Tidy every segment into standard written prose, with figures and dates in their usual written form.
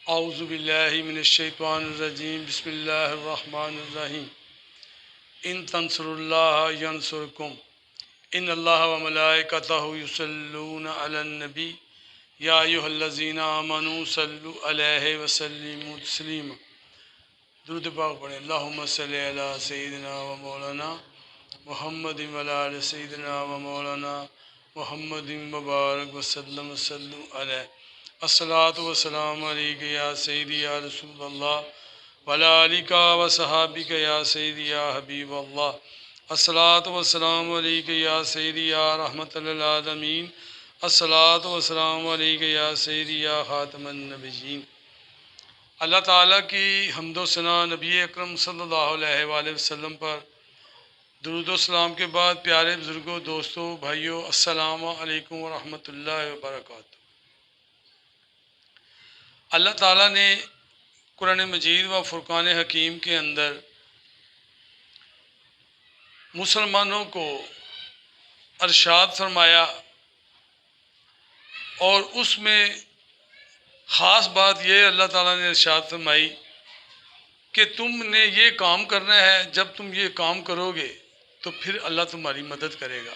اعوذ باللہ من الشیطان الرجیم بسم اللہ الرحمن الرحیم ان تنصر اللہ ینصرکم ان اللہ و ملائکتہ یصلون علی النبی یا ایھا الذین آمنوا صلوا علیہ وسلموا تسلیما۔ درود پاک پڑھیں۔ اللہم صلی علی سیدنا و مولانا محمد و علی آل سیدنا و مولانا محمد مبارک وسلم صلوا علیہ۔ الصلاۃ والسلام علیک یا سیدی یا رسول اللہ وعلی آلک و صحابک یا سیدی یا حبیب اللہ۔ الصلاۃ والسلام علیک یا سیدی یا رحمت للعالمین۔ الصلاۃ والسلام علیک یا سیدی یا خاتم النبیین۔ اللہ تعالیٰ کی حمد و ثنا نبی اکرم صلی اللہ علیہ وآلہ وسلم پر درود و سلام کے بعد پیارے بزرگوں، دوستوں، بھائیوں، السلام علیکم ورحمۃ اللہ وبرکاتہ۔ اللہ تعالیٰ نے قرآن مجید و فرقان حکیم کے اندر مسلمانوں کو ارشاد فرمایا، اور اس میں خاص بات یہ اللہ تعالیٰ نے ارشاد فرمائی کہ تم نے یہ کام کرنا ہے، جب تم یہ کام کرو گے تو پھر اللہ تمہاری مدد کرے گا۔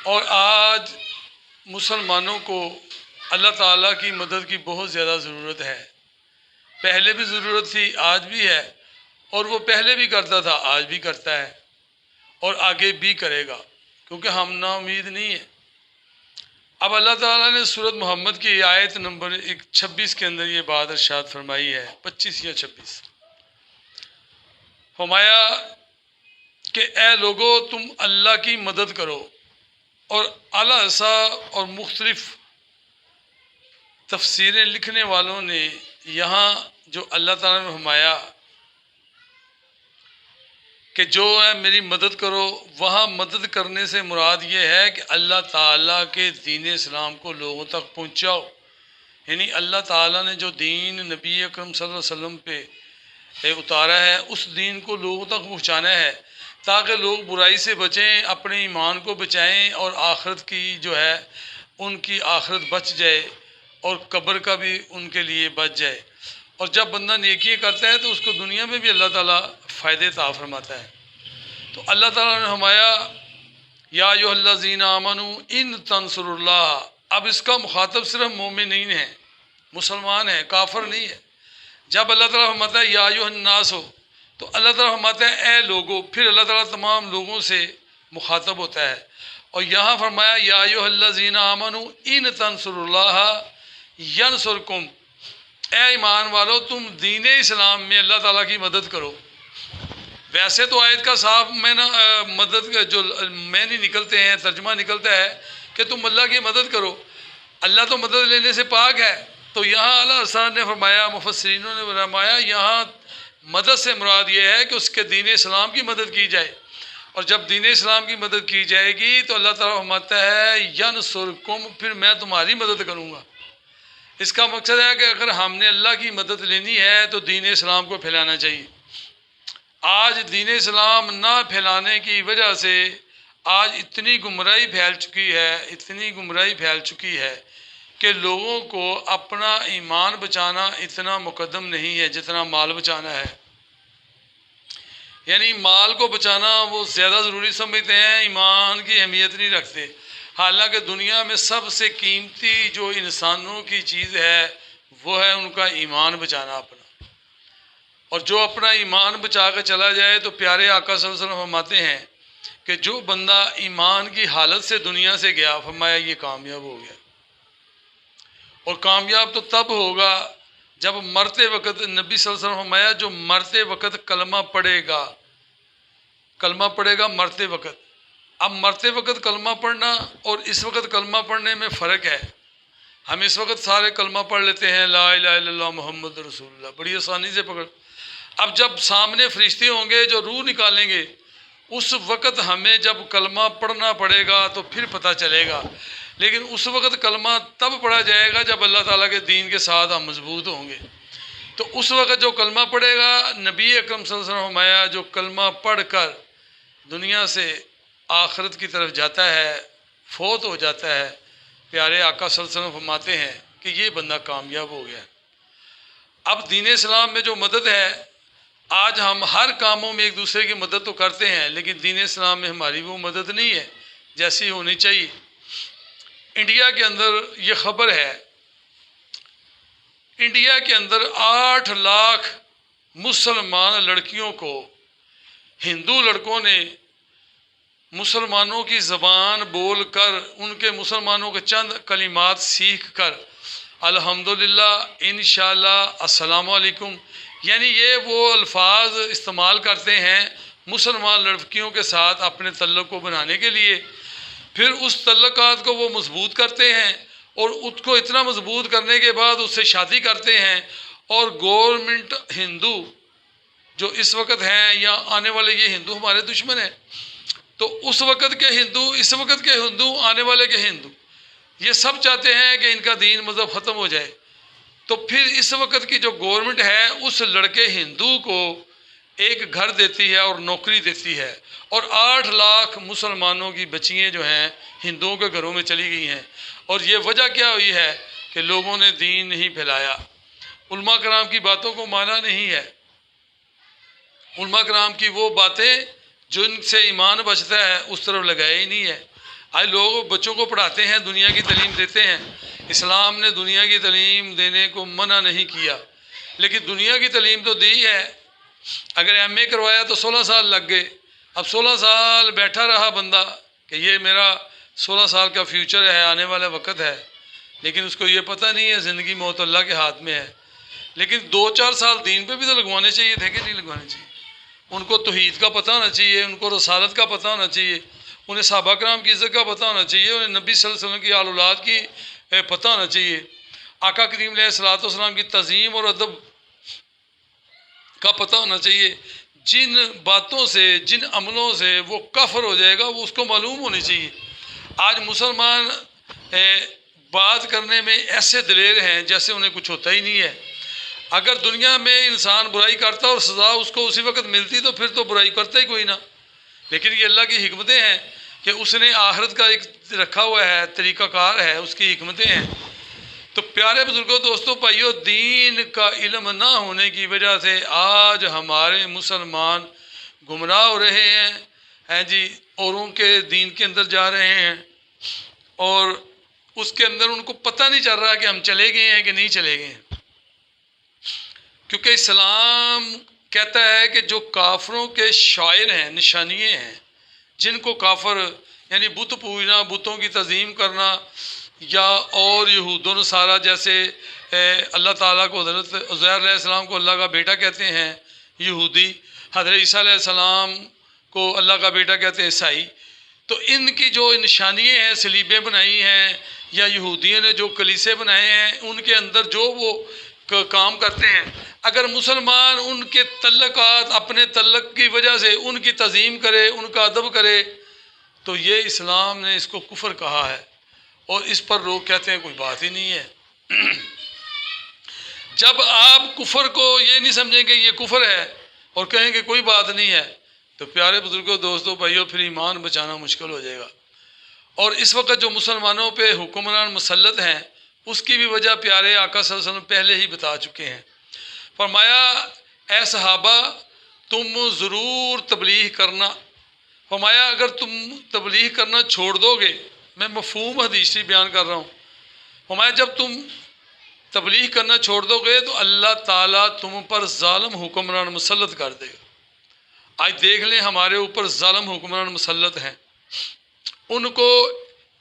اور آج مسلمانوں کو اللہ تعالیٰ کی مدد کی بہت زیادہ ضرورت ہے۔ پہلے بھی ضرورت تھی، آج بھی ہے، اور وہ پہلے بھی کرتا تھا، آج بھی کرتا ہے، اور آگے بھی کرے گا، کیونکہ ہم نا امید نہیں ہیں۔ اب اللہ تعالیٰ نے سورۃ محمد کی آیت نمبر 26 کے اندر یہ بات ارشاد فرمائی ہے، 25 یا 26، فرمایا کہ اے لوگو تم اللہ کی مدد کرو۔ اور اعلیٰ ایسا اور مختلف تفسیریں لکھنے والوں نے یہاں جو اللہ تعالیٰ نے فرمایا کہ جو ہے میری مدد کرو، وہاں مدد کرنے سے مراد یہ ہے کہ اللہ تعالیٰ کے دین اسلام کو لوگوں تک پہنچاؤ۔ یعنی اللہ تعالیٰ نے جو دین نبی اکرم صلی اللہ علیہ وسلم پہ اتارا ہے، اس دین کو لوگوں تک پہنچانا ہے، تاکہ لوگ برائی سے بچیں، اپنے ایمان کو بچائیں، اور آخرت کی جو ہے ان کی آخرت بچ جائے، اور قبر کا بھی ان کے لیے بچ جائے۔ اور جب بندہ نیکیاں کرتا ہے تو اس کو دنیا میں بھی اللہ تعالیٰ فائدے عطا فرماتا ہے۔ تو اللہ تعالیٰ نے فرمایا یا ایھا الذین آمنوا ان تنصر اللہ۔ اب اس کا مخاطب صرف مومنین ہیں، مسلمان ہیں، کافر نہیں ہے۔ جب اللہ تعالیٰ فرماتا ہے یا ایھا الناس ہو، تو اللہ تعالیٰ فرماتا ہے اے لوگو، پھر اللہ تعالیٰ تمام لوگوں سے مخاطب ہوتا ہے۔ اور یہاں فرمایا یا ایھا الذین آمنوا ان تنصر اللہ ینصرکم۔ اے ایمان والو، تم دین اسلام میں اللہ تعالیٰ کی مدد کرو۔ ویسے تو آیت کا صاف مدد جو معنی نکلتے ہیں، ترجمہ نکلتا ہے کہ تم اللہ کی مدد کرو، اللہ تو مدد لینے سے پاک ہے۔ تو یہاں اعلیٰ حضرات نے فرمایا، مفسرینوں نے فرمایا، یہاں مدد سے مراد یہ ہے کہ اس کے دین اسلام کی مدد کی جائے، اور جب دین اسلام کی مدد کی جائے گی تو اللہ تعالیٰ فرماتا ہے ینصرکم، پھر میں تمہاری مدد کروں گا۔ اس کا مقصد ہے کہ اگر ہم نے اللہ کی مدد لینی ہے تو دین اسلام کو پھیلانا چاہیے۔ آج دین اسلام نہ پھیلانے کی وجہ سے آج اتنی گمراہی پھیل چکی ہے کہ لوگوں کو اپنا ایمان بچانا اتنا مقدم نہیں ہے جتنا مال بچانا ہے۔ یعنی مال کو بچانا وہ زیادہ ضروری سمجھتے ہیں، ایمان کی اہمیت نہیں رکھتے۔ حالانکہ دنیا میں سب سے قیمتی جو انسانوں کی چیز ہے وہ ہے ان کا ایمان بچانا اپنا۔ اور جو اپنا ایمان بچا کے چلا جائے تو پیارے آقا صلی اللہ علیہ وسلم فرماتے ہیں کہ جو بندہ ایمان کی حالت سے دنیا سے گیا، فرمایا یہ کامیاب ہو گیا۔ اور کامیاب تو تب ہوگا جب مرتے وقت، نبی صلی اللہ علیہ وسلم فرمایا جو مرتے وقت کلمہ پڑھے گا مرتے وقت۔ اب مرتے وقت کلمہ پڑھنا اور اس وقت کلمہ پڑھنے میں فرق ہے۔ ہم اس وقت سارے کلمہ پڑھ لیتے ہیں، لا الہ الا اللہ محمد رسول اللہ، بڑی آسانی سے پکڑ۔ اب جب سامنے فرشتے ہوں گے جو روح نکالیں گے، اس وقت ہمیں جب کلمہ پڑھنا پڑے گا تو پھر پتہ چلے گا۔ لیکن اس وقت کلمہ تب پڑھا جائے گا جب اللہ تعالیٰ کے دین کے ساتھ ہم مضبوط ہوں گے۔ تو اس وقت جو کلمہ پڑھے گا، نبی اکرم صلی اللہ علیہ وسلم فرمایا جو کلمہ پڑھ کر دنیا سے آخرت کی طرف جاتا ہے، فوت ہو جاتا ہے، پیارے آقا صلی اللہ علیہ وسلم فرماتے ہیں کہ یہ بندہ کامیاب ہو گیا۔ اب دین اسلام میں جو مدد ہے، آج ہم ہر کاموں میں ایک دوسرے کی مدد تو کرتے ہیں، لیکن دین اسلام میں ہماری وہ مدد نہیں ہے جیسی ہونی چاہیے۔ انڈیا کے اندر یہ خبر ہے، انڈیا کے اندر 8 لاکھ مسلمان لڑکیوں کو ہندو لڑکوں نے مسلمانوں کی زبان بول کر، ان کے مسلمانوں کے چند کلمات سیکھ کر الحمدللہ، انشاءاللہ، السلام علیکم، یعنی یہ وہ الفاظ استعمال کرتے ہیں مسلمان لڑکیوں کے ساتھ اپنے تعلق کو بنانے کے لیے۔ پھر اس تعلقات کو وہ مضبوط کرتے ہیں، اور اس کو اتنا مضبوط کرنے کے بعد اس سے شادی کرتے ہیں، اور گورنمنٹ ہندو جو اس وقت ہیں یا آنے والے، یہ ہندو ہمارے دشمن ہیں، تو اس وقت کے ہندو، اس وقت کے ہندو، آنے والے کے ہندو، یہ سب چاہتے ہیں کہ ان کا دین مذہب ختم ہو جائے۔ تو پھر اس وقت کی جو گورنمنٹ ہے اس لڑکے ہندو کو ایک گھر دیتی ہے اور نوکری دیتی ہے، اور 8 لاکھ مسلمانوں کی بچیاں جو ہیں ہندوؤں کے گھروں میں چلی گئی ہیں۔ اور یہ وجہ کیا ہوئی ہے کہ لوگوں نے دین نہیں پھیلایا، علماء کرام کی باتوں کو مانا نہیں ہے، علماء کرام کی وہ باتیں جن سے ایمان بچتا ہے اس طرف لگایا ہی نہیں ہے۔ آج لوگ بچوں کو پڑھاتے ہیں، دنیا کی تعلیم دیتے ہیں، اسلام نے دنیا کی تعلیم دینے کو منع نہیں کیا، لیکن دنیا کی تعلیم تو دی ہے۔ اگر ایم اے کروایا تو 16 سال لگ گئے، اب 16 سال بیٹھا رہا بندہ کہ یہ میرا 16 سال کا فیوچر ہے، آنے والا وقت ہے، لیکن اس کو یہ پتہ نہیں ہے زندگی موت اللہ کے ہاتھ میں ہے۔ لیکن 2-4 سال دین پہ بھی تو لگوانے چاہیے تھے کہ نہیں لگوانے چاہیے؟ ان کو توحید کا پتہ ہونا چاہیے، ان کو رسالت کا پتہ ہونا چاہیے، انہیں صحابہ کرام کی عزت کا پتہ ہونا چاہیے، انہیں نبی صلی اللہ علیہ وسلم کی آل اولاد کی پتہ ہونا چاہیے، آقا کریم علیہ الصلوۃ والسلام کی تعظیم اور ادب کا پتہ ہونا چاہیے۔ جن باتوں سے، جن عملوں سے وہ کفر ہو جائے گا وہ اس کو معلوم ہونی چاہیے۔ آج مسلمان بات کرنے میں ایسے دلیر ہیں جیسے انہیں کچھ ہوتا ہی نہیں ہے۔ اگر دنیا میں انسان برائی کرتا اور سزا اس کو اسی وقت ملتی تو پھر تو برائی کرتا ہی کوئی نہ، لیکن یہ اللہ کی حکمتیں ہیں کہ اس نے آخرت کا ایک رکھا ہوا ہے، طریقہ کار ہے، اس کی حکمتیں ہیں۔ تو پیارے بزرگوں، دوستوں، بھائیوں، دین کا علم نہ ہونے کی وجہ سے آج ہمارے مسلمان گمراہ ہو رہے ہیں جی، اوروں کے دین کے اندر جا رہے ہیں، اور اس کے اندر ان کو پتہ نہیں چل رہا کہ ہم چلے گئے ہیں کہ نہیں چلے گئے ہیں، کیونکہ اسلام کہتا ہے کہ جو کافروں کے شاعر ہیں، نشانیے ہیں، جن کو کافر یعنی بت پوجنا، بتوں کی تعظیم کرنا، یا اور یہود و نصارہ جیسے اللہ تعالیٰ کو، حضرت عزیر علیہ السلام کو اللہ کا بیٹا کہتے ہیں یہودی، حضرت عیسیٰ علیہ السلام کو اللہ کا بیٹا کہتے ہیں عیسائی، تو ان کی جو نشانیاں ہیں، صلیبیں بنائی ہیں، یا یہودیوں نے جو کلیسے بنائے ہیں، ان کے اندر جو وہ کام کرتے ہیں، اگر مسلمان ان کے تعلقات، اپنے تعلق کی وجہ سے ان کی تعظیم کرے، ان کا ادب کرے، تو یہ اسلام نے اس کو کفر کہا ہے، اور اس پر لوگ کہتے ہیں کوئی بات ہی نہیں ہے۔ جب آپ کفر کو یہ نہیں سمجھیں گے یہ کفر ہے اور کہیں کہ کوئی بات نہیں ہے، تو پیارے بزرگوں، دوستوں، بھائیوں، پھر ایمان بچانا مشکل ہو جائے گا۔ اور اس وقت جو مسلمانوں پہ حکمران مسلط ہیں، اس کی بھی وجہ پیارے آقا صلی اللہ علیہ وسلم پہلے ہی بتا چکے ہیں۔ فرمایا اے صحابہ تم ضرور تبلیغ کرنا، فرمایا اگر تم تبلیغ کرنا چھوڑ دو گے، میں مفہوم حدیثی بیان کر رہا ہوں، فرمایا جب تم تبلیغ کرنا چھوڑ دو گے تو اللہ تعالیٰ تم پر ظالم حکمران مسلط کر دے گا۔ آج دیکھ لیں ہمارے اوپر ظالم حکمران مسلط ہیں، ان کو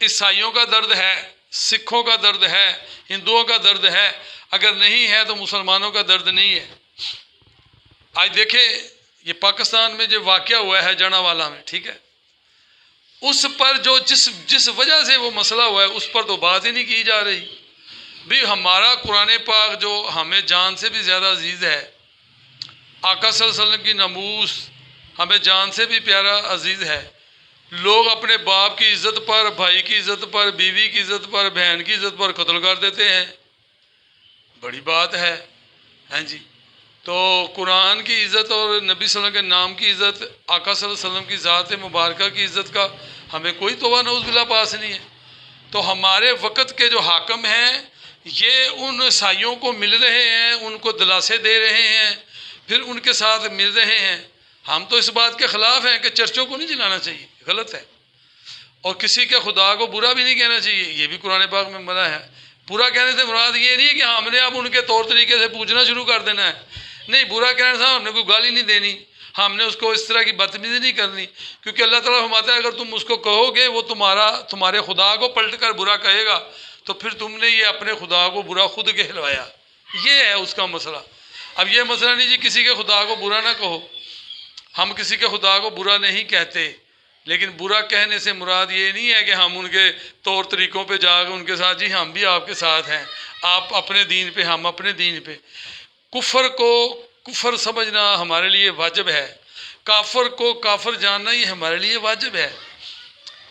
عیسائیوں کا درد ہے، سکھوں کا درد ہے، ہندوؤں کا درد ہے، اگر نہیں ہے تو مسلمانوں کا درد نہیں ہے۔ آج دیکھیں یہ پاکستان میں جو واقعہ ہوا ہے جانا والا میں، ٹھیک ہے، اس پر جو جس وجہ سے وہ مسئلہ ہوا ہے اس پر تو بات ہی نہیں کی جا رہی۔ بھی ہمارا قرآن پاک جو ہمیں جان سے بھی زیادہ عزیز ہے، آقا صلی اللہ علیہ وسلم کی ناموس ہمیں جان سے بھی پیارا عزیز ہے، لوگ اپنے باپ کی عزت پر، بھائی کی عزت پر، بیوی کی عزت پر، بہن کی عزت پر قتل کر دیتے ہیں، بڑی بات ہے، ہیں جی۔ تو قرآن کی عزت اور نبی صلی اللہ علیہ وسلم کے نام کی عزت، آقا صلی اللہ علیہ وسلم کی ذات مبارکہ کی عزت کا ہمیں کوئی توبہ نعوذ باللہ پاس نہیں ہے۔ تو ہمارے وقت کے جو حاکم ہیں یہ ان عیسائیوں کو مل رہے ہیں، ان کو دلاسے دے رہے ہیں، پھر ان کے ساتھ مل رہے ہیں۔ ہم تو اس بات کے خلاف ہیں کہ چرچوں کو نہیں جلانا چاہیے، غلط ہے، اور کسی کے خدا کو برا بھی نہیں کہنا چاہیے، یہ بھی قرآن پاک میں منع ہے۔ برا کہنے سے مراد یہ نہیں ہے کہ ہم نے اب ان کے طور طریقے سے پوچھنا شروع کر دینا ہے، نہیں، برا کہنے سے ہم نے کوئی گالی نہیں دینی، ہم نے اس کو اس طرح کی بدتمیزی نہیں کرنی، کیونکہ اللہ تعالیٰ فرماتا ہے اگر تم اس کو کہو گے وہ تمہارے خدا کو پلٹ کر برا کہے گا، تو پھر تم نے یہ اپنے خدا کو برا خود کہلوایا۔ یہ ہے اس کا مسئلہ۔ اب یہ مسئلہ نہیں جی کسی کے خدا کو برا نہ کہو، ہم کسی کے خدا کو برا نہیں کہتے، لیکن برا کہنے سے مراد یہ نہیں ہے کہ ہم ان کے طور طریقوں پہ جا کے ان کے ساتھ جی ہم بھی آپ کے ساتھ ہیں، آپ اپنے دین پہ ہم اپنے دین پہ۔ کفر کو کفر سمجھنا ہمارے لیے واجب ہے، کافر کو کافر جاننا یہ ہمارے لیے واجب ہے۔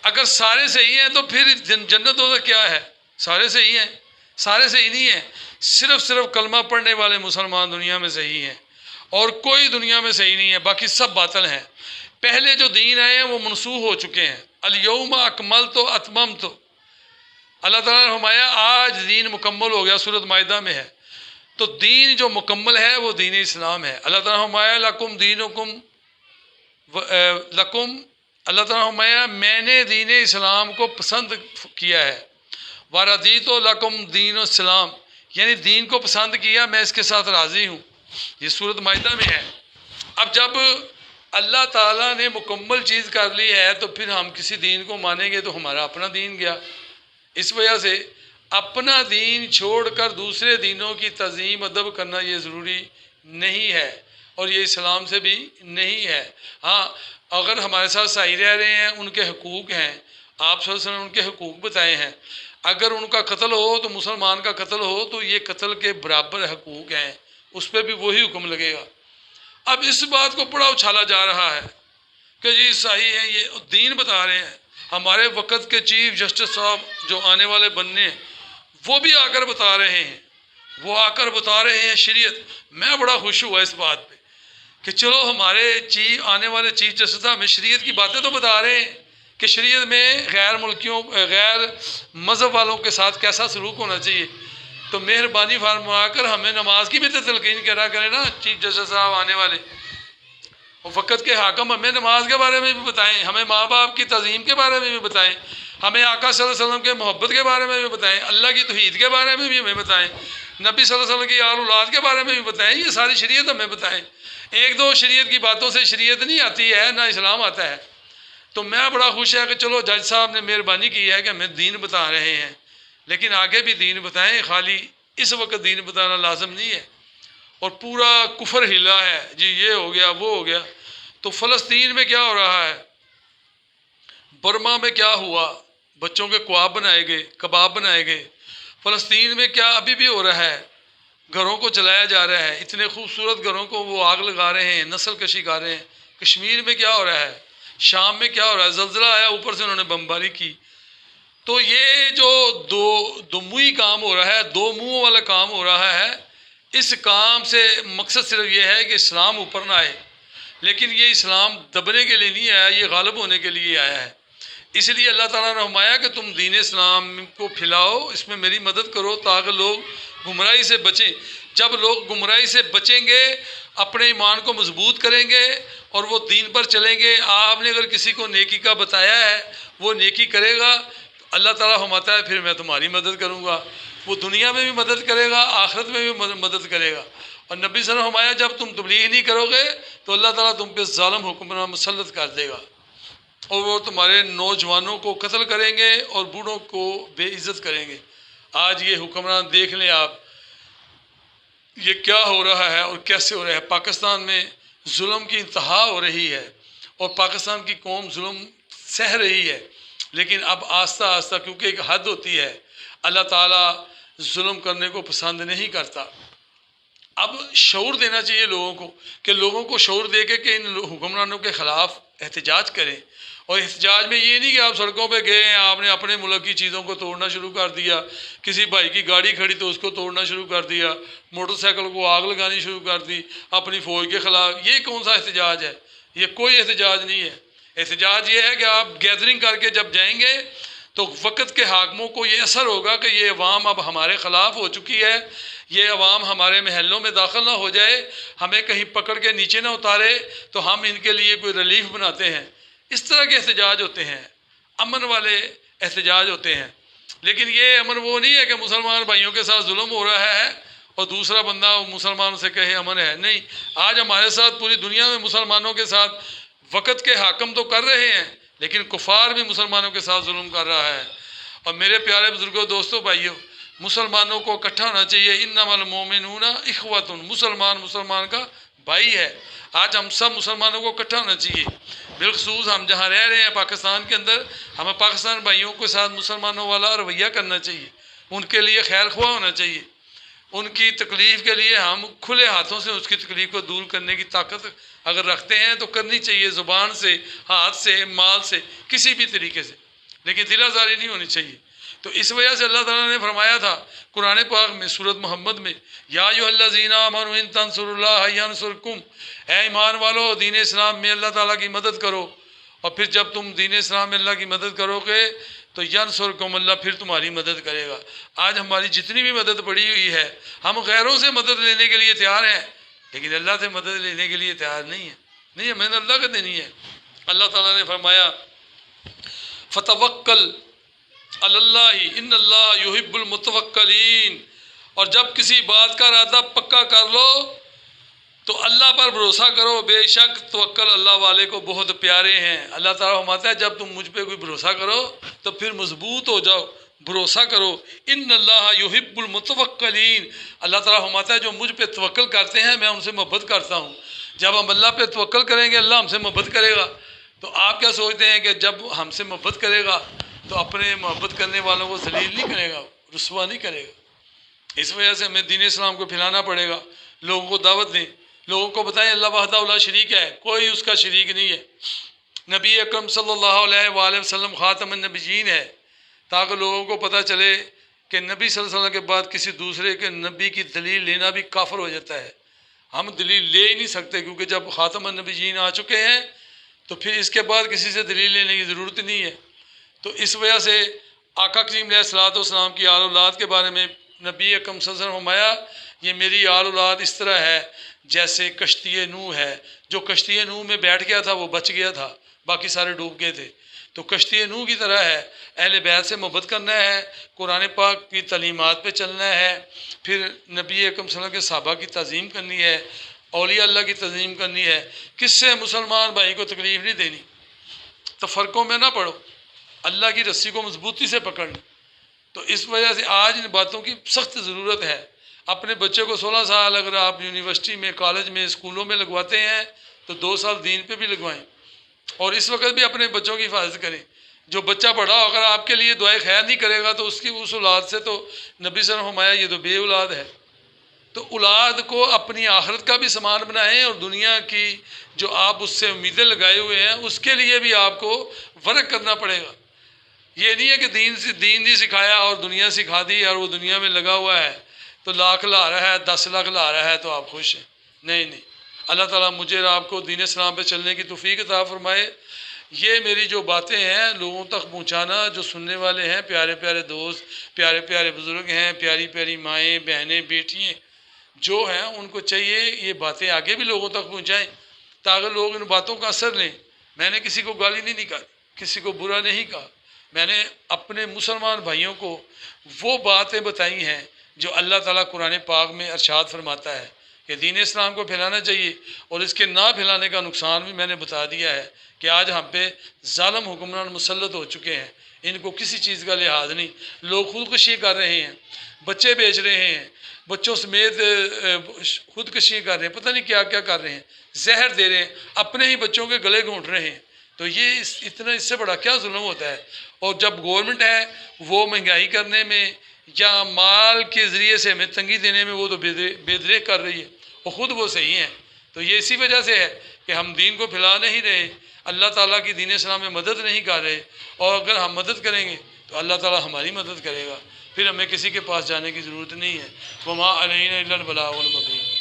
اگر سارے صحیح ہیں تو پھر جنت ہوتا کیا ہے؟ سارے صحیح ہیں؟ سارے صحیح نہیں ہیں، صرف کلمہ پڑھنے والے مسلمان دنیا میں صحیح ہیں، اور کوئی دنیا میں صحیح نہیں ہے، باقی سب باطل ہیں۔ پہلے جو دین آئے ہیں وہ منسوخ ہو چکے ہیں۔ الیوم اکملت اتممت، اللہ تعالیٰ نے فرمایا آج دین مکمل ہو گیا، سورۃ مائدہ میں ہے۔ تو دین جو مکمل ہے وہ دین اسلام ہے۔ اللہ تعالیٰ نے فرمایا لکم دینکم لکم، اللہ تعالیٰ نے فرمایا میں نے دین اسلام کو پسند کیا ہے، وردیت لکم دین الاسلام، یعنی دین کو پسند کیا، میں اس کے ساتھ راضی ہوں۔ یہ سورۃ مائدہ میں ہے۔ اب جب اللہ تعالیٰ نے مکمل چیز کر لی ہے تو پھر ہم کسی دین کو مانیں گے تو ہمارا اپنا دین گیا۔ اس وجہ سے اپنا دین چھوڑ کر دوسرے دینوں کی تعظیم ادب کرنا یہ ضروری نہیں ہے، اور یہ اسلام سے بھی نہیں ہے۔ ہاں، اگر ہمارے ساتھ صحیح رہ رہے ہیں، ان کے حقوق ہیں، آپ صلی اللہ علیہ وسلم نے ان کے حقوق بتائے ہیں، اگر ان کا قتل ہو تو مسلمان کا قتل ہو تو یہ قتل کے برابر حقوق ہیں، اس پہ بھی وہی حکم لگے گا۔ اب اس بات کو بڑا اچھالا جا رہا ہے کہ جی صحیح ہے، یہ دین بتا رہے ہیں۔ ہمارے وقت کے چیف جسٹس صاحب جو آنے والے بننے ہیں وہ بھی آ کر بتا رہے ہیں، وہ آ کر بتا رہے ہیں شریعت۔ میں بڑا خوش ہوا اس بات پہ کہ چلو ہمارے آنے والے چیف جسٹس صاحب ہمیں شریعت کی باتیں تو بتا رہے ہیں کہ شریعت میں غیر ملکیوں غیر مذہب والوں کے ساتھ کیسا سلوک ہونا چاہیے۔ تو مہربانی فرما کر ہمیں نماز کی بھی تو تلقین کرا کرے نا چیف جسٹس صاحب آنے والے، اور وقت کے حاکم ہمیں نماز کے بارے میں بھی بتائیں، ہمیں ماں باپ کی تعظیم کے بارے میں بھی بتائیں، ہمیں آقا صلی اللہ علیہ وسلم کے محبت کے بارے میں بھی بتائیں، اللہ کی توحید کے بارے میں بھی ہمیں بتائیں، نبی صلی اللہ علیہ وسلم کی آل اولاد کے بارے میں بھی بتائیں، یہ ساری شریعت ہمیں بتائیں۔ ایک دو شریعت کی باتوں سے شریعت نہیں آتی ہے، نہ اسلام آتا ہے۔ تو میں بڑا خوش ہے کہ چلو جج صاحب نے مہربانی کی ہے کہ ہمیں دین بتا رہے ہیں، لیکن آگے بھی دین بتائیں، خالی اس وقت دین بتانا لازم نہیں ہے۔ اور پورا کفر ہلا ہے جی، یہ ہو گیا وہ ہو گیا۔ تو فلسطین میں کیا ہو رہا ہے، برما میں کیا ہوا، بچوں کے کواب بنائے گئے، کباب بنائے گئے۔ فلسطین میں کیا ابھی بھی ہو رہا ہے، گھروں کو جلایا جا رہا ہے، اتنے خوبصورت گھروں کو وہ آگ لگا رہے ہیں، نسل کشی کر رہے ہیں۔ کشمیر میں کیا ہو رہا ہے، شام میں کیا ہو رہا ہے، زلزلہ آیا اوپر سے انہوں نے بمباری کی۔ تو یہ جو دو منہی کام ہو رہا ہے، دو منہوں والا کام ہو رہا ہے، اس کام سے مقصد صرف یہ ہے کہ اسلام اوپر نہ آئے، لیکن یہ اسلام دبنے کے لیے نہیں آیا، یہ غالب ہونے کے لیے آیا ہے۔ اس لیے اللہ تعالیٰ نے فرمایا کہ تم دین اسلام کو پھیلاؤ، اس میں میری مدد کرو تاکہ لوگ گمراہی سے بچیں۔ جب لوگ گمراہی سے بچیں گے، اپنے ایمان کو مضبوط کریں گے اور وہ دین پر چلیں گے۔ آپ نے اگر کسی کو نیکی کا بتایا ہے، وہ نیکی کرے گا، اللہ تعالیٰ فرماتا ہے پھر میں تمہاری مدد کروں گا۔ وہ دنیا میں بھی مدد کرے گا، آخرت میں بھی مدد کرے گا۔ اور نبی صلی اللہ علیہ وسلم نے فرمایا جب تم تبلیغ نہیں کرو گے تو اللہ تعالیٰ تم پہ ظالم حکمران مسلط کر دے گا، اور وہ تمہارے نوجوانوں کو قتل کریں گے اور بوڑھوں کو بے عزت کریں گے۔ آج یہ حکمران دیکھ لیں آپ، یہ کیا ہو رہا ہے اور کیسے ہو رہا ہے۔ پاکستان میں ظلم کی انتہا ہو رہی ہے اور پاکستان کی قوم ظلم سہ رہی ہے، لیکن اب آہستہ آہستہ، کیونکہ ایک حد ہوتی ہے، اللہ تعالیٰ ظلم کرنے کو پسند نہیں کرتا۔ اب شعور دینا چاہیے لوگوں کو، کہ لوگوں کو شعور دے کے کہ ان حکمرانوں کے خلاف احتجاج کریں۔ اور احتجاج میں یہ نہیں کہ آپ سڑکوں پہ گئے ہیں، آپ نے اپنے ملک کی چیزوں کو توڑنا شروع کر دیا، کسی بھائی کی گاڑی کھڑی تو اس کو توڑنا شروع کر دیا، موٹر سائیکل کو آگ لگانی شروع کر دی اپنی فوج کے خلاف۔ یہ کون سا احتجاج ہے؟ یہ کوئی احتجاج نہیں ہے۔ احتجاج یہ ہے کہ آپ گیدرنگ کر کے جب جائیں گے تو وقت کے حاکموں کو یہ اثر ہوگا کہ یہ عوام اب ہمارے خلاف ہو چکی ہے، یہ عوام ہمارے محلوں میں داخل نہ ہو جائے، ہمیں کہیں پکڑ کے نیچے نہ اتارے، تو ہم ان کے لیے کوئی ریلیف بناتے ہیں۔ اس طرح کے احتجاج ہوتے ہیں، امن والے احتجاج ہوتے ہیں۔ لیکن یہ امن وہ نہیں ہے کہ مسلمان بھائیوں کے ساتھ ظلم ہو رہا ہے اور دوسرا بندہ مسلمانوں سے کہے امن ہے۔ نہیں، آج ہمارے ساتھ پوری دنیا میں مسلمانوں کے ساتھ وقت کے حاکم تو کر رہے ہیں، لیکن کفار بھی مسلمانوں کے ساتھ ظلم کر رہا ہے۔ اور میرے پیارے بزرگوں، دوستوں، بھائیوں، مسلمانوں کو اکٹھا ہونا چاہیے۔ انما المؤمنون اخوۃ، مسلمان کا بھائی ہے۔ آج ہم سب مسلمانوں کو اکٹھا ہونا چاہیے، بالخصوص ہم جہاں رہ رہے ہیں پاکستان کے اندر، ہمیں پاکستان بھائیوں کے ساتھ مسلمانوں والا رویہ کرنا چاہیے، ان کے لیے خیر خواہ ہونا چاہیے۔ ان کی تکلیف کے لیے ہم کھلے ہاتھوں سے اس کی تکلیف کو دور کرنے کی طاقت اگر رکھتے ہیں تو کرنی چاہیے، زبان سے، ہاتھ سے، مال سے، کسی بھی طریقے سے، لیکن دل آزاری نہیں ہونی چاہیے۔ تو اس وجہ سے اللہ تعالیٰ نے فرمایا تھا قرآن پاک میں سورۃ محمد میں، یا ایھا الذین آمنوا ان تنصروا اللہ ینصرکم، اے ایمان والو دین اسلام میں اللہ تعالیٰ کی مدد کرو، اور پھر جب تم دین اسلام میں اللہ کی مدد کرو گے تو ینصرکم، اللہ پھر تمہاری مدد کرے گا۔ آج ہماری جتنی بھی مدد پڑی ہوئی ہے، ہم غیروں سے مدد لینے کے لیے تیار ہیں، لیکن اللہ سے مدد لینے کے لیے تیار نہیں ہے۔ نہیں، ہمیں اللہ کا دینی ہے۔ اللہ تعالیٰ نے فرمایا فتوکل علی اللہ ان اللہ یحب المتوکلین، اور جب کسی بات کا ارادہ پکا کر لو تو اللہ پر بھروسہ کرو، بے شک توکل اللہ والے کو بہت پیارے ہیں۔ اللہ تعالیٰ فرماتا ہے جب تم مجھ پہ کوئی بھروسہ کرو تو پھر مضبوط ہو جاؤ، بھروسہ کرو۔ ان اللہ یحب المتوکلین، اللہ تعالیٰ فرماتا ہے جو مجھ پہ توکل کرتے ہیں میں ان سے محبت کرتا ہوں۔ جب ہم اللہ پہ توکل کریں گے اللہ ہم سے محبت کرے گا۔ تو آپ کیا سوچتے ہیں کہ جب ہم سے محبت کرے گا تو اپنے محبت کرنے والوں کو ذلیل نہیں کرے گا، رسوا نہیں کرے گا؟ اس وجہ سے ہمیں دین اسلام کو پھیلانا پڑے گا، لوگوں کو دعوت دیں، لوگوں کو بتائیں اللہ وحدہ لا شریک ہے، کوئی اس کا شریک نہیں ہے۔ نبی اکرم صلی اللہ علیہ وآلہ وسلم خاتم النبیین ہے، تاکہ لوگوں کو پتہ چلے کہ نبی صلی اللہ علیہ وسلم کے بعد کسی دوسرے کے نبی کی دلیل لینا بھی کافر ہو جاتا ہے۔ ہم دلیل لے ہی نہیں سکتے، کیونکہ جب خاتم النبیین آ چکے ہیں تو پھر اس کے بعد کسی سے دلیل لینے کی ضرورت نہیں ہے۔ تو اس وجہ سے آقا کریم علیہ الصلوۃ والسلام کی آل اولاد کے بارے میں نبی اکرم صلی اللہ علیہ وسلم فرمایا، یہ میری آل اولاد اس طرح ہے جیسے کشتی نوح ہے۔ جو کشتی نوح میں بیٹھ گیا تھا وہ بچ گیا تھا، باقی سارے ڈوب گئے تھے۔ تو کشتی نوح کی طرح ہے، اہل بیت سے محبت کرنا ہے، قرآن پاک کی تعلیمات پہ چلنا ہے، پھر نبی اکرم صلی اللہ علیہ وسلم کے صحابہ کی تعظیم کرنی ہے، اولیاء اللہ کی تعظیم کرنی ہے۔ کس سے مسلمان بھائی کو تکلیف نہیں دینی، تفرقوں میں نہ پڑو، اللہ کی رسی کو مضبوطی سے پکڑنا۔ تو اس وجہ سے آج ان باتوں کی سخت ضرورت ہے۔ اپنے بچے کو 16 سال اگر آپ یونیورسٹی میں، کالج میں، اسکولوں میں لگواتے ہیں تو 2 سال دین پہ بھی لگوائیں، اور اس وقت بھی اپنے بچوں کی حفاظت کریں۔ جو بچہ بڑا اگر آپ کے لیے دعائے خیر نہیں کرے گا تو اس اولاد سے تو نبی صلی اللہ علیہ وسلم فرمایا یہ تو بے اولاد ہے۔ تو اولاد کو اپنی آخرت کا بھی سامان بنائیں، اور دنیا کی جو آپ اس سے امیدیں لگائے ہوئے ہیں اس کے لیے بھی آپ کو ورک کرنا پڑے گا۔ یہ نہیں ہے کہ دین نہیں سکھایا اور دنیا سکھا دی اور وہ دنیا میں لگا ہوا ہے تو لاکھ لا رہا ہے، 10 لاکھ لا رہا ہے تو آپ خوش ہیں۔ نہیں، اللہ تعالیٰ مجھے اور آپ کو دین اسلام پہ چلنے کی توفیق عطا فرمائے۔ یہ میری جو باتیں ہیں لوگوں تک پہنچانا، جو سننے والے ہیں، پیارے پیارے دوست، پیارے پیارے بزرگ ہیں، پیاری پیاری مائیں، بہنیں، بیٹیاں جو ہیں، ان کو چاہیے یہ باتیں آگے بھی لوگوں تک پہنچائیں تاکہ لوگ ان باتوں کا اثر لیں۔ میں نے کسی کو گالی نہیں نکالی، کسی کو برا نہیں کہا، میں نے اپنے مسلمان بھائیوں کو وہ باتیں بتائی ہیں جو اللہ تعالیٰ قرآن پاک میں ارشاد فرماتا ہے کہ دین اسلام کو پھیلانا چاہیے، اور اس کے نہ پھیلانے کا نقصان بھی میں نے بتا دیا ہے کہ آج ہم پہ ظالم حکمران مسلط ہو چکے ہیں، ان کو کسی چیز کا لحاظ نہیں، لوگ خودکشی کر رہے ہیں، بچے بیچ رہے ہیں، بچوں سمیت خودکشی کر رہے ہیں، پتہ نہیں کیا کیا کر رہے ہیں، زہر دے رہے ہیں، اپنے ہی بچوں کے گلے گھونٹ رہے ہیں۔ تو یہ اتنا اس سے بڑا کیا ظلم ہوتا ہے؟ اور جب گورنمنٹ ہے وہ مہنگائی کرنے میں یا مال کے ذریعے سے ہمیں تنگی دینے میں وہ تو بے دریغ کر رہی ہے، اور خود وہ صحیح ہیں۔ تو یہ اسی وجہ سے ہے کہ ہم دین کو پھیلا نہیں رہے، اللہ تعالیٰ کی دین اسلام میں مدد نہیں کر رہے، اور اگر ہم مدد کریں گے تو اللہ تعالیٰ ہماری مدد کرے گا، پھر ہمیں کسی کے پاس جانے کی ضرورت نہیں ہے۔ وما علینا الا البلاغ المبین۔